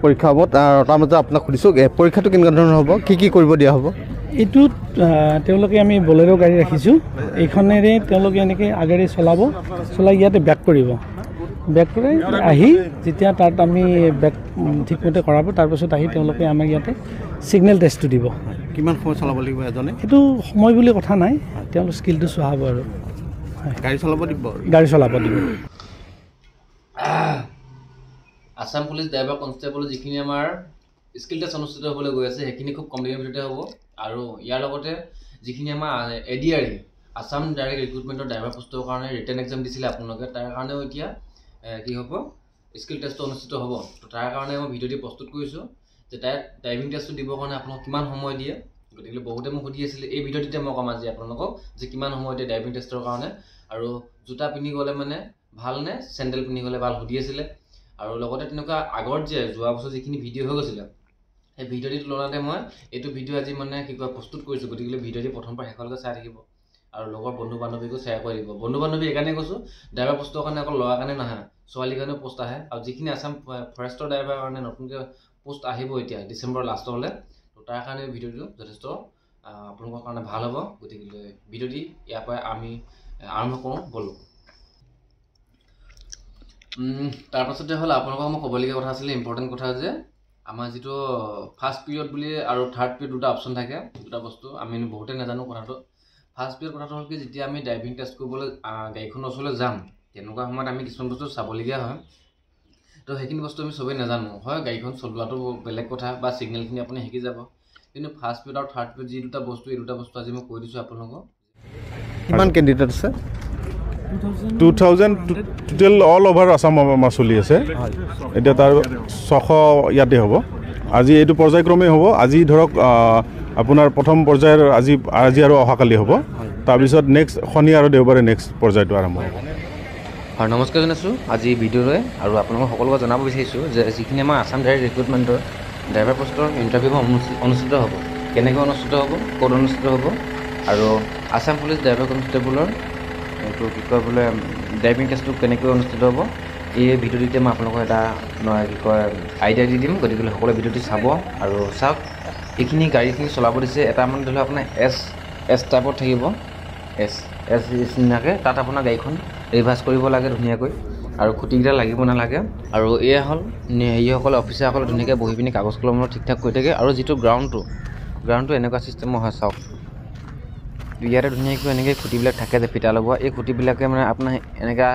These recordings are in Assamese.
পৰীক্ষা হ'ব তাৰ মাজত আপোনাক সুধিছোঁ পৰীক্ষাটো কেনেকুৱা ধৰণৰ হ'ব কি কৰিব দিয়া হ'ব এইটোত তেওঁলোকে আমি বলেৰো গাড়ী ৰাখিছোঁ এইখনেৰে তেওঁলোকে এনেকৈ আগেৰে চলাই ইয়াতে বেক কৰিব বেক কৰি আহি যেতিয়া তাত আমি বেক ঠিকমতে কৰাব তাৰপিছত আহি তেওঁলোকে আমাক ইয়াতে ছিগনেল টেষ্টটো দিব কিমান সময় চলাব লাগিব এজনে এইটো সময় বুলি কথা নাই তেওঁলোক স্কিলটো চোৱা হ'ব আৰু গাড়ী চলাব দিব আসাম পুলিচ ড্ৰাইভাৰ কনষ্টেবল যিখিনি আমাৰ স্কিল টেষ্ট অনুষ্ঠিত হ'বলৈ গৈ আছে সেইখিনি খুব কম দিনৰ ভিতৰতে হ'ব আৰু ইয়াৰ লগতে যিখিনি আমাৰ ADRE আসাম ডাইৰেক্ট ৰিক্ৰুটমেণ্টৰ ড্ৰাইভাৰ পোষ্টৰ কাৰণে ৰিটেন এক্সাম দিছিলে আপোনালোকে তাৰ কাৰণেও এতিয়া কি হ'ব স্কিল টেষ্টটো অনুষ্ঠিত হ'ব তো তাৰ কাৰণে মই ভিডিঅ'টি প্ৰস্তুত কৰিছোঁ যে তাত ড্ৰাইভিং টেষ্টটো দিবৰ কাৰণে আপোনাক কিমান সময় দিয়ে গতিকে বহুতে মোক সুধি আছিলে এই ভিডিঅ'টিতে মই ক'ম আজি আপোনালোকক যে কিমান সময় দিয়ে ড্ৰাইভিং টেষ্টৰ কাৰণে আৰু জোতা পিন্ধি গ'লে মানে ভাল নে চেণ্ডেল পিন্ধি গ'লে ভাল সুধি আছিলে আৰু লগতে তেনেকুৱা আগত যে যোৱা বছৰ যিখিনি ভিডিঅ' হৈ গৈছিলে সেই ভিডিঅ'টিৰ তুলনাতে মই এইটো ভিডিঅ' আজি মানে কি কয় প্ৰস্তুত কৰিছোঁ গতিকে ভিডিঅ'টি প্ৰথমৰ পৰা শেষলৈকে চাই থাকিব আৰু লগৰ বন্ধু বান্ধৱীকো শ্বেয়াৰ কৰি দিব বন্ধু বান্ধৱী এইকাৰণে কৈছোঁ ড্ৰাইভাৰ পোষ্টৰ কাৰণে অকল ল'ৰাৰ কাৰণে নাহে ছোৱালীৰ কাৰণেও পোষ্ট আহে আৰু যিখিনি আসাম ফৰেষ্টৰ ড্ৰাইভাৰৰ কাৰণে নতুনকৈ পোষ্ট আহিব এতিয়া ডিচেম্বৰ লাষ্টলৈ তো তাৰ কাৰণে ভিডিঅ'টো যথেষ্ট আপোনালোকৰ কাৰণে ভাল হ'ব গতিকে ভিডিঅ'টি ইয়াৰ পৰা আমি আৰম্ভ কৰোঁ ব'লোঁ তাৰপাছতে হ'ল আপোনালোকক মই ক'বলগীয়া কথা আছিলে ইম্পৰ্টেণ্ট কথা যে আমাৰ যিটো ফাৰ্ষ্ট পিৰিয়ড বুলি আৰু থাৰ্ড পিৰিয়ড দুটা অপশ্যন থাকে দুটা বস্তু আমি বহুতে নাজানো কথাটো ফাৰ্ষ্ট পিৰিয়ড কথাটো হ'ল কি যেতিয়া আমি ড্ৰাইভিং টেষ্ট কৰিবলৈ গাড়ীখনৰ ওচৰলৈ যাম তেনেকুৱা সময়ত আমি কিছুমান বস্তু চাবলগীয়া হয় তো সেইখিনি বস্তু আমি চবেই নাজানো হয় গাড়ীখন চলোৱাটো বেলেগ কথা বা ছিগনেলখিনি আপুনি শিকি যাব কিন্তু ফাৰ্ষ্ট পিৰিয়ড আৰু থাৰ্ড পিৰিয়ড যি দুটা বস্তু এই দুটা বস্তু আজি মই কৈ দিছোঁ আপোনালোকক কিমান কেণ্ডিডেট আছে 2000 টোটেল অল অভাৰ আসাম আমাৰ চলি আছে এতিয়া তাৰ 600 ইয়াতে হ'ব আজি এইটো পৰ্যায়ক্ৰমে হ'ব আজি ধৰক আপোনাৰ প্ৰথম পৰ্যায়ৰ আজি আৰু অহাকালি হ'ব তাৰপিছত নেক্সট শনি আৰু দেওবাৰে নেক্সট পৰ্যায়টো আৰম্ভ হ'ব হয় নমস্কাৰ জনাইছোঁ আজি ভিডিঅ'লৈ আৰু আপোনালোকক সকলোকে জনাব বিচাৰিছোঁ যে যিখিনি আমাৰ আসাম ডাইৰেক্ট ৰিক্ৰুটমেণ্টৰ ড্ৰাইভাৰ পোষ্টৰ ইণ্টাৰভিউ অনুষ্ঠিত হ'ব কেনেকৈ অনুষ্ঠিত হ'ব ক'ত অনুষ্ঠিত হ'ব আৰু আসাম পুলিচ ড্ৰাইভাৰ কনষ্টেবলৰ এইটো কি কয় বোলে ড্ৰাইভিং টেষ্টটো কেনেকৈ অনুষ্ঠিত হ'ব এই ভিডিঅ'টিতে মই আপোনালোকক এটা কি কয় আইডিয়া দি দিম গতিকে সকলোৱে ভিডিঅ'টি চাব আৰু চাওক এইখিনি গাড়ীখিনি চলাব দিছে এটা মানে ধৰি লওক আপোনাৰ এছ টাইপত থাকিব এছ নিচিনাকৈ তাত আপোনাৰ গাড়ীখন ৰিভাৰ্চ কৰিব লাগে ধুনীয়াকৈ আৰু খুঁটিকেইটা লাগিব নালাগে আৰু এয়া হ'ল হেৰিসকলে অফিচাৰসকলে ধুনীয়াকৈ বহি পিনি কাগজ কলমত ঠিক ঠাক কৰি থাকে আৰু যিটো গ্ৰাউণ্ডটো এনেকুৱা ছিষ্টেমৰ হয় চাওক ইয়াতে ধুনীয়াকৈ এনেকৈ খুঁটিবিলাক থাকে যে ফিটা লগোৱা এই খুঁটিবিলাকে মানে আপোনাৰ এনেকুৱা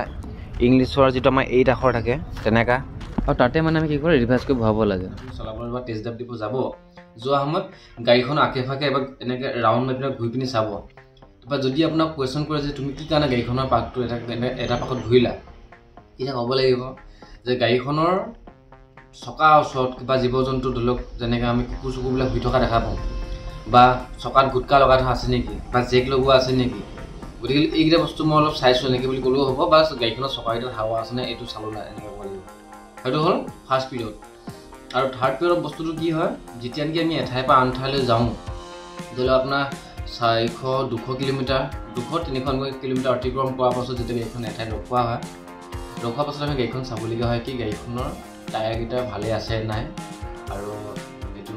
ইংলিছৰ যিটো আমাৰ 8 আখৰ থাকে তেনেকুৱা আৰু তাতে মানে আমি কি কৰোঁ ৰিভাৰ্চ কৰি ভৰাব লাগে চলাবলৈ বা টেষ্ট ড্ৰাইভ দিব যাব যোৱা সময়ত গাড়ীখনৰ আশে পাশে এবাৰ এনেকৈ ৰাউণ্ড মাৰি পিনে ঘূৰি পিনি চাব তাৰপৰা যদি আপোনাক কুৱেশ্যন কৰে যে তুমি কি কাৰণে গাড়ীখনৰ পাকটো এটা পাকত ঘূৰিলা তেতিয়া ক'ব লাগিব যে গাড়ীখনৰ চকাৰ ওচৰত কিবা জীৱ জন্তু ধৰি লওক যেনেকৈ আমি কুকুৰ চুকুৰবিলাক শুই থকা দেখা পাওঁ বা চকাত গুটকা লগাই থোৱা আছে নেকি বা জেক লগোৱা আছে নেকি গতিকে এইকেইটা বস্তু মই অলপ চাইছোঁ এনেকৈ বুলি ক'লেও হ'ব বা গাড়ীখনৰ চকাকেইটাত হাৱা আছেনে এইটো চাবলৈ এনেকৈ ক'ব লাগিব সেইটো হ'ল ফাৰ্ষ্ট পিৰিয়ড আৰু থাৰ্ড পিৰিয়ডৰ বস্তুটো কি হয় যেতিয়া নেকি আমি এঠাইৰ পৰা আন ঠাইলৈ যাওঁ ধৰি লওক আপোনাৰ 400-200 কিলোমিটাৰ 200-300 কিলোমিটাৰ অতিক্ৰম কৰাৰ পাছত যেতিয়া গাড়ীখন এঠাইত ৰখোৱা হয় ৰখোৱাৰ পাছত আমি গাড়ীখন চাবলগীয়া হয় কি গাড়ীখনৰ টায়াৰকেইটা ভালে আছে নাই আৰু এইটো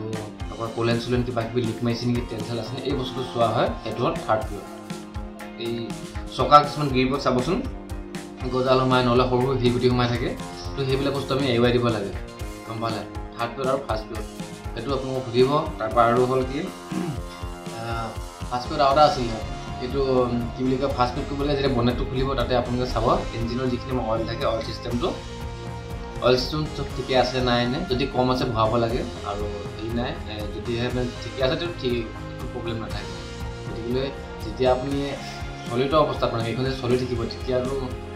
আপোনাৰ কোলেন চোলেন কিবা কিবি লিক মাৰিছে নেকি তেল চেল আছে নে এই বস্তুটো চোৱা হয় সেইটো হ'ল থাৰ্ড পিৰিয়ড এই চকা কিছুমান গ্ৰীপত চাবচোন গজাল সোমাই নহ'লে সৰু সৰু শিলগুটি সোমাই থাকে তো সেইবিলাক বস্তু আমি এৰুৱাই দিব লাগে গম পালে থাৰ্ড পিৰিয়ড আৰু ফাৰ্ষ্ট পিৰিয়ড সেইটো আপোনালোকক সুধিব তাৰপৰা আৰু হ'ল কি ফাৰ্ষ্ট পিৰিয়ড আৰু এটা আছিলে এইটো কি বুলি কয় ফাৰ্ষ্ট পিৰিয়ড কৰিবলৈ যেতিয়া বনেটটো খুলিব তাতে আপোনালোকে চাব ইঞ্জিনৰ যিখিনি অইল থাকে অইল চিষ্টেমটো চব ঠিকে আছে নাই নে যদি কম আছে ভৰাব লাগে আৰু হেৰি নাই যদিহে মানে ঠিকে আছে তেতিয়া ঠিক একো প্ৰব্লেম নাথাকে গতিকে যেতিয়া আপুনি চলিত অৱস্থাত মানে এইখন যে চলি থাকিব তেতিয়া আৰু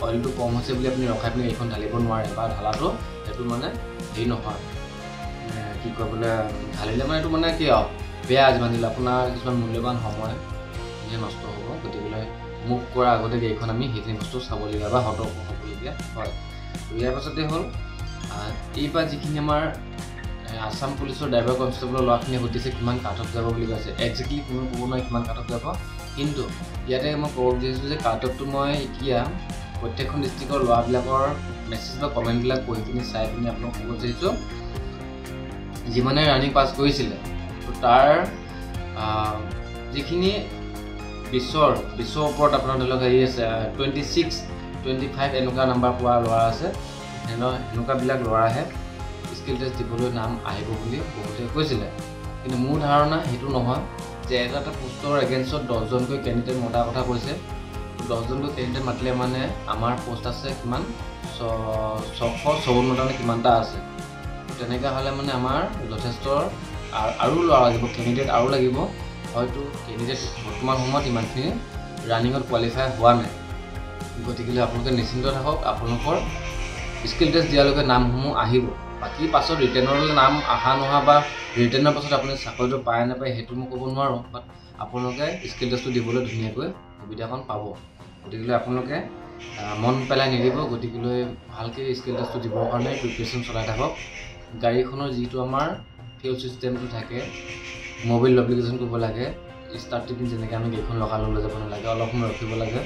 অইলটো কম হৈছে বুলি আপুনি ৰখাই পিনি এইখন ঢালিব নোৱাৰে বা ঢালাটো সেইটো মানে হেৰি নহয় কি কয় বোলে ঢালিলে মানে এইটো মানে কি আৰু বেয়া যিমান দিলে আপোনাৰ কিছুমান মূল্যৱান সময় নষ্ট হ'ব গতিকে মুভ কৰাৰ আগতে গাড়ীখন আমি সেইখিনি বস্তু চাবলগীয়া বা সতৰ্ক হ'বলগীয়া হয় ইয়াৰ পাছতে হ'ল এইবাৰ যিখিনি আমাৰ আসাম পুলিচৰ ড্ৰাইভাৰ কনষ্টেবলৰ ল'ৰাখিনিয়ে সুধিছে কিমান কাট অফ যাব বুলি কৈছে একজেক্টলি কোনো ক'ব নোৱাৰে কিমান কাট অফ যাব কিন্তু ইয়াতে মই ক'ব বিচাৰিছোঁ যে কাট অফটো মই এতিয়া প্ৰত্যেকখন ডিষ্ট্ৰিক্টৰ ল'ৰাবিলাকৰ মেছেজ বা কমেণ্টবিলাক পঢ়ি পিনি চাই পিনি আপোনাক ক'ব বিচাৰিছোঁ যিমানে ৰানিং পাছ কৰিছিলে তাৰ যিখিনি বিশ্বৰ ওপৰত আপোনাৰ ধৰি লওক হেৰি আছে 26, 25 এনেকুৱা নাম্বাৰ পোৱা ল'ৰা আছে এনেকুৱাবিলাক ল'ৰাহে স্কিল টেষ্ট দিবলৈ নাম আহিব বুলি বহুতে কৈছিলে কিন্তু মোৰ ধাৰণা সেইটো নহয় যে এটা পোষ্টৰ এগেইনষ্টত 10জনকৈ কেণ্ডিডেট মতাৰ কথা কৈছে 10জনকৈ কেণ্ডিডেট মাতিলে মানে আমাৰ পোষ্ট আছে কিমান 654টা নে কিমানটা আছে তেনেকুৱা হ'লে মানে আমাৰ যথেষ্ট আৰু ল'ৰা লাগিব কেণ্ডিডেট আৰু লাগিব হয়তো কেণ্ডিডেট বৰ্তমান সময়ত ইমানখিনি ৰানিঙত কোৱালিফাই হোৱা নাই গতিকে আপোনালোকে নিশ্চিন্ত থাকক আপোনালোকৰ স্কিল টেষ্ট দিয়ালৈকে নামসমূহ আহিব বাকী পাছত ৰিটেনলৈ নাম অহা নোহোৱা বা ৰিটেনৰ পাছত আপুনি চাকৰিটো পায় নাপায় সেইটো মই ক'ব নোৱাৰোঁ বাট আপোনালোকে স্কিল টেষ্টটো দিবলৈ ধুনীয়াকৈ সুবিধাখন পাব গতিকে আপোনালোকে মন পেলাই নিদিব গতিকে ভালকৈ স্কিল টেষ্টটো দিবৰ কাৰণে প্ৰিপেৰেশ্যন চলাই থাকক গাড়ীখনৰ যিটো আমাৰ ফিউল ছিষ্টেমটো থাকে মোবাইল এপ্লিকেশ্যন কৰিব লাগে ষ্টাৰ্ট টিপিন যেনেকৈ আমি গাড়ীখন লগাই লৈ যাব নালাগে অলপ সময় ৰখিব লাগে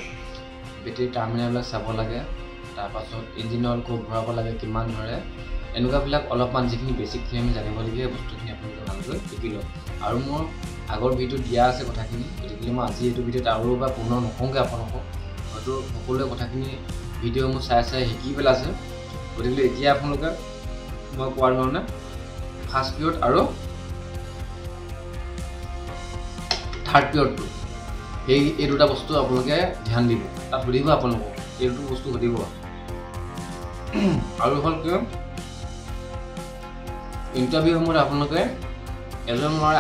বেটেৰী টাৰ্মিনেলবিলাক চাব লাগে তাৰপাছত ইঞ্জিন অইল ক'ত ভৰাব লাগে কিমান ধৰে এনেকুৱাবিলাক অলপমান যিখিনি বেছিকখিনি আমি জানিবলগীয়া বস্তুখিনি আপোনালোকে ভালকৈ শিকি লওক আৰু মোৰ আগৰ ভিডিঅ'ত দিয়া আছে কথাখিনি গতিকে মই আজি এইটো ভিডিঅ'ত আৰু এবাৰ পুনৰ নকওঁগৈ আপোনালোকক হয়তো সকলোৱে কথাখিনি ভিডিঅ' মোৰ চাই শিকি পেলাইছে গতিকে এতিয়া আপোনালোকে মই কোৱাৰ ধৰণে ফাৰ্ষ্ট পিৰিয়ড আৰু থাৰ্ড পিৰিয়ডটো এই দুটা বস্তু আপোনালোকে ধ্যান দিব তাত সুধিব আপোনালোকক এই দুটো বস্তু সুধিব আৰু হ'ল কিয় ইণ্টাৰভিউ সময়ত আপোনালোকে এজন ল'ৰাই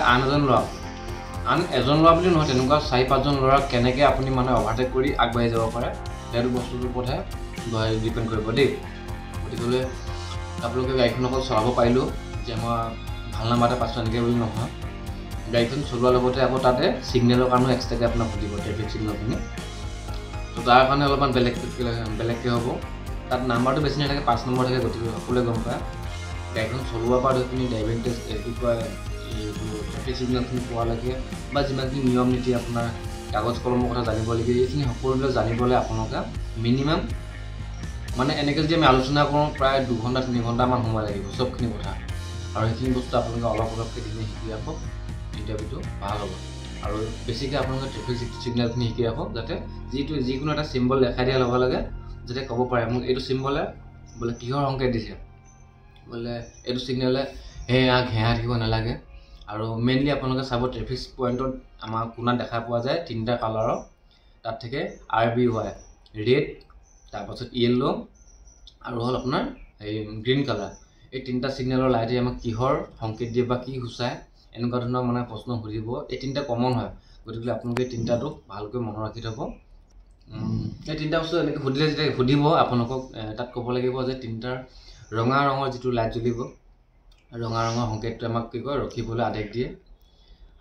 আন এজন ল'ৰা বুলি নহয় তেনেকুৱা 4-5জন ল'ৰাক কেনেকৈ আপুনি মানে অভাৰটেক কৰি আগবাঢ়ি যাব পাৰে সেইটো বস্তুটোৰ ওপৰতহে ডিপেণ্ড কৰিব দেই গতিকে আপোনালোকে গাড়ীখন অকল চলাব পাৰিলেও যে মই ভাল নাম্বাৰ এটা পাইছোঁ এনেকৈ বুলি নহয় গাড়ীখন চলোৱাৰ লগতে আকৌ তাতে ছিগনেলৰ কাৰণেও এক্সট্ৰাকৈ আপোনাক সুধিব ট্ৰেফিক ছিগনেলখিনি তো তাৰ কাৰণে অলপমান বেলেগকৈ হ'ব তাত নাম্বাৰটো বেছি নাথাকে 5 নম্বৰ থাকে গতিকে সকলোৱে গম পায় গাড়ীখন চলোৱাৰ পৰা ধৰি পিনি ড্ৰাইভিং টেষ্ট কি কয় ট্ৰেফিক ছিগনেলখিনি পোৱালৈকে বা যিমানখিনি নিয়ম নীতি আপোনাৰ কাগজ কলমৰ কথা জানিবলগীয়া এইখিনি সকলোবিলাক জানিবলৈ আপোনালোকে মিনিমাম মানে এনেকৈ যদি আমি আলোচনা কৰোঁ প্ৰায় 2 ঘণ্টা 3 ঘণ্টামান সময় লাগিব চবখিনি কথা আৰু সেইখিনি বস্তু আপোনালোকে অলপকৈ দিনে শিকি ৰাখক ইণ্টাৰভিউটো ভাল হ'ব আৰু বেছিকৈ আপোনালোকে ট্ৰেফিক ছিগনেলখিনি শিকি ৰাখক যাতে যিকোনো এটা চিম্বল দেখাই দিয়াৰ লগে লগে যাতে ক'ব পাৰে মোক এইটো চিম্বলে বোলে কিহৰ সংকেত দিছে বোলে এইটো ছিগনেলে ঘেঁহা থাকিব নালাগে আৰু মেইনলি আপোনালোকে চাব ট্ৰেফিক পইণ্টত আমাৰ কোণাত দেখা পোৱা যায় 3টা কালাৰৰ তাত থাকে RBY ৰেড তাৰপাছত য়েল্লো আৰু হ'ল আপোনাৰ এই গ্ৰীণ কালাৰ এই 3টা ছিগনেলৰ লাইটে আমাক কিহৰ সংকেত দিয়ে বা কি সূচায় এনেকুৱা ধৰণৰ মানে প্ৰশ্ন সুধিব এই 3টা কমন হয় গতিকে আপোনালোকে 3টাটো ভালকৈ মনত ৰাখি থ'ব এই 3টা বস্তু এনেকৈ সুধিলে যেতিয়া সুধিব আপোনালোকক তাত ক'ব লাগিব যে 3টাৰ ৰঙা ৰঙৰ যিটো লাইট জ্বলিব ৰঙা ৰঙৰ সংকেতটো আমাক কি কয় ৰখিবলৈ আদেশ দিয়ে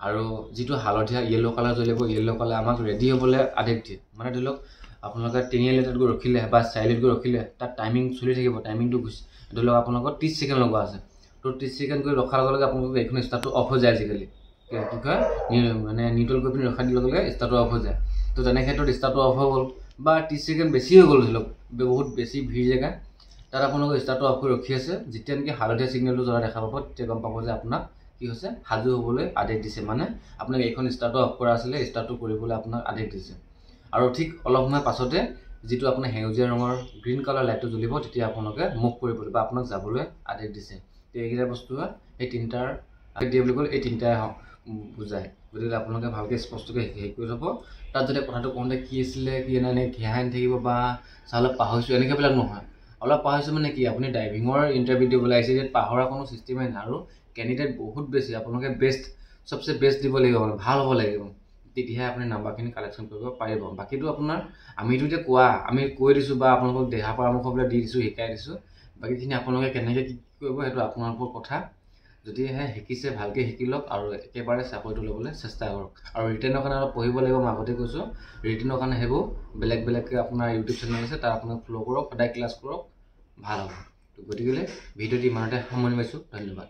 আৰু যিটো হালধীয়া য়েল্লো কালাৰ জ্বলিব য়েল্লো কালাৰ আমাক ৰেডি হ'বলৈ আদেশ দিয়ে মানে ধৰি লওক আপোনালোকে 3 লিটাৰত গৈ ৰখিলে বা 4 লিটাৰত গৈ ৰখিলে তাত টাইমিং চলি থাকিব টাইমিংটো ধৰি লওক আপোনালোকৰ 30 ছেকেণ্ড লগোৱা আছে তো 30 ছেকেণ্ড কৰি ৰখাৰ লগে লগে আপোনালোকৰ এইখন ষ্টাৰ্টটো অফ হৈ যায় আজিকালি কি কয় মানে নিউট্ৰেল কৰি পিনি ৰখাই দিয়াৰ লগে লগে ষ্টাৰ্টটো অফ হৈ যায় তো তেনে ক্ষেত্ৰত ষ্টাৰ্টটো অফ হৈ গ'ল বা 30 ছেকেণ্ড বেছি হৈ গ'ল ধৰি লওক বহুত বেছি ভিৰ জেগা তাত আপোনালোকৰ ষ্টাৰ্টটো অফ কৰি ৰখি আছে যেতিয়া নেকি হালধীয়া ছিগনেলটো জ্বলা দেখা পাব তেতিয়া গম পাব যে আপোনাক কি হৈছে সাজু হ'বলৈ আদেশ দিছে মানে আপোনাক এইখন ষ্টাৰ্টটো অফ কৰা আছিলে ষ্টাৰ্টটো কৰিবলৈ আপোনাক আদেশ দিছে আৰু ঠিক অলপ সময় পাছতে যিটো আপোনাৰ সেউজীয়া ৰঙৰ গ্ৰীণ কালাৰ লাইটটো জ্বলিব তেতিয়া আপোনালোকে মুভ কৰিবলৈ বা আপোনাক যাবলৈ আদেশ দিছে তো এইকেইটা বস্তুৱে এই 3টাৰ আদেশ দিয়ে বুলি ক'লে এই 3টাই বুজায় গতিকে আপোনালোকে ভালকৈ স্পষ্টকৈ হেৰি কৰি থ'ব তাত যদি কথাটো কওঁতে কি আছিলে কি এনে ঘেঁহাই নাথাকিব বা অলপ পাহৰিছোঁ এনেকুৱাবিলাক নহয় অলপ পাহৰিছোঁ মানে কি আপুনি ড্ৰাইভিঙৰ ইণ্টাৰভিউ দিবলৈ আহিছে যে পাহৰা কোনো চিষ্টেমেই নাই আৰু কেণ্ডিডেট বহুত বেছি আপোনালোকে চবচে বেষ্ট দিব লাগিব মানে ভাল হ'ব লাগিব তেতিয়াহে আপুনি নাম্বাৰখিনি কালেকশ্যন কৰিব পাৰিব বাকীটো আপোনাৰ আমিতো এতিয়া আমি কৈ দিছোঁ বা আপোনালোকক দেহা পৰামৰ্শবিলাক দি দিছোঁ শিকাই দিছোঁ বাকীখিনি আপোনালোকে কেনেকৈ কি কৰিব সেইটো আপোনালোকৰ কথা যদিহে শিকিছে ভালকৈ শিকি লওক আৰু একেবাৰে চাকৰিটো ল'বলৈ চেষ্টা কৰক আৰু ৰিটেনৰ কাৰণে অলপ পঢ়িব লাগিব মই আগতে কৈছোঁ ৰিটেনৰ কাৰণে সেইবোৰ বেলেগকৈ আপোনাৰ ইউটিউব চেনেল আছে তাত আপোনাক ফ'ল' কৰক সদায় ক্লাছ কৰক ভাল হ'ব তো গতিকে ভিডিঅ'টি ইমানতে সামৰণি মাৰিছোঁ ধন্যবাদ